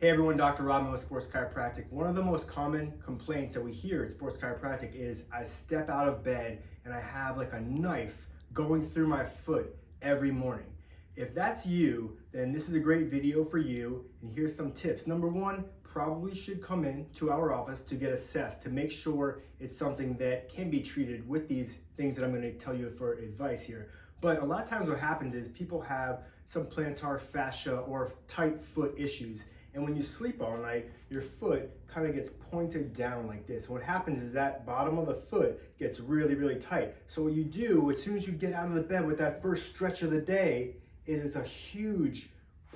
Hey everyone, Dr. Rodman with Sports Chiropractic. One of the most common complaints that we hear at Sports Chiropractic is I step out of bed and I have like a knife going through my foot every morning. If that's you, then this is a great video for you, and here's some tips. Number one, probably should come in to our office to get assessed to make sure it's something that can be treated with these things that I'm going to tell you for advice here. But a lot of times what happens is people have some plantar fascia or tight foot issues. And when you sleep all night, your foot kind of gets pointed down like this. What happens is that bottom of the foot gets really, really tight. So what you do as soon as you get out of the bed with that first stretch of the day is it's a huge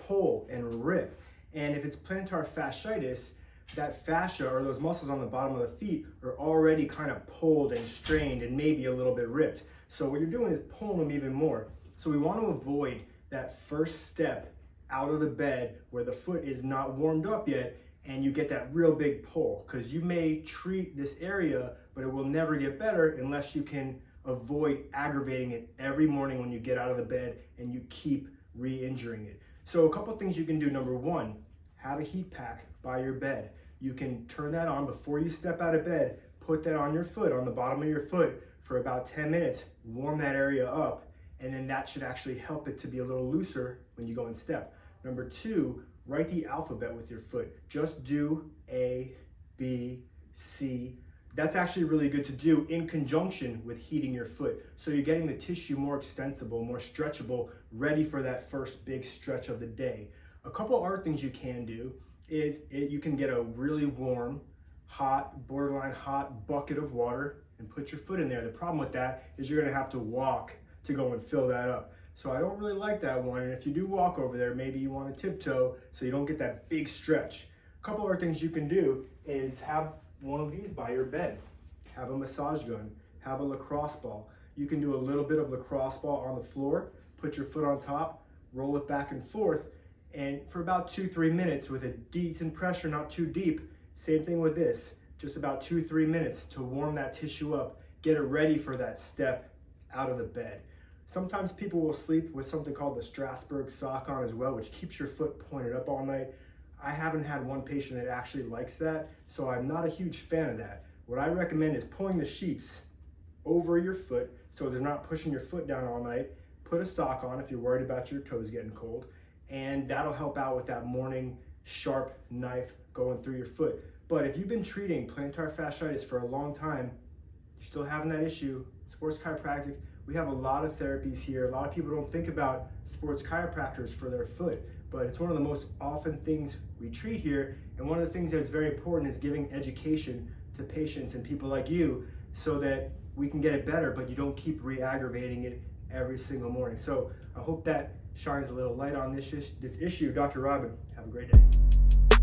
pull and rip. And if it's plantar fasciitis, that fascia or those muscles on the bottom of the feet are already kind of pulled and strained and maybe a little bit ripped. So what you're doing is pulling them even more. So we want to avoid that first step out of the bed where the foot is not warmed up yet and you get that real big pull, because you may treat this area but it will never get better unless you can avoid aggravating it every morning when you get out of the bed and you keep re-injuring it. So a couple things you can do. Number one, have a heat pack by your bed. You can turn that on before you step out of bed, put that on your foot, on the bottom of your foot for about 10 minutes, warm that area up, and then that should actually help it to be a little looser when you go and step. Number two, write the alphabet with your foot. Just do A, B, C. That's actually really good to do in conjunction with heating your foot. So you're getting the tissue more extensible, more stretchable, ready for that first big stretch of the day. A couple other things you can do is you can get a really warm, hot, borderline hot bucket of water and put your foot in there. The problem with that is you're gonna have to walk to go and fill that up. So I don't really like that one. And if you do walk over there, maybe you want to tiptoe so you don't get that big stretch. A couple other things you can do is have one of these by your bed. Have a massage gun, have a lacrosse ball. You can do a little bit of lacrosse ball on the floor, put your foot on top, roll it back and forth, and for about 2-3 minutes with a decent pressure, not too deep. Same thing with this, just about 2-3 minutes to warm that tissue up, get it ready for that step out of the bed. Sometimes people will sleep with something called the Strasbourg sock on as well, which keeps your foot pointed up all night. I haven't had one patient that actually likes that, so I'm not a huge fan of that. What I recommend is pulling the sheets over your foot so they're not pushing your foot down all night. Put a sock on if you're worried about your toes getting cold, and that'll help out with that morning sharp knife going through your foot. But if you've been treating plantar fasciitis for a long time, you're still having that issue, Sports Chiropractic, we have a lot of therapies here. A lot of people don't think about sports chiropractors for their foot, but it's one of the most often things we treat here. And one of the things that is very important is giving education to patients and people like you so that we can get it better, but you don't keep re-aggravating it every single morning. So I hope that shines a little light on this issue. Dr. Rodman, have a great day.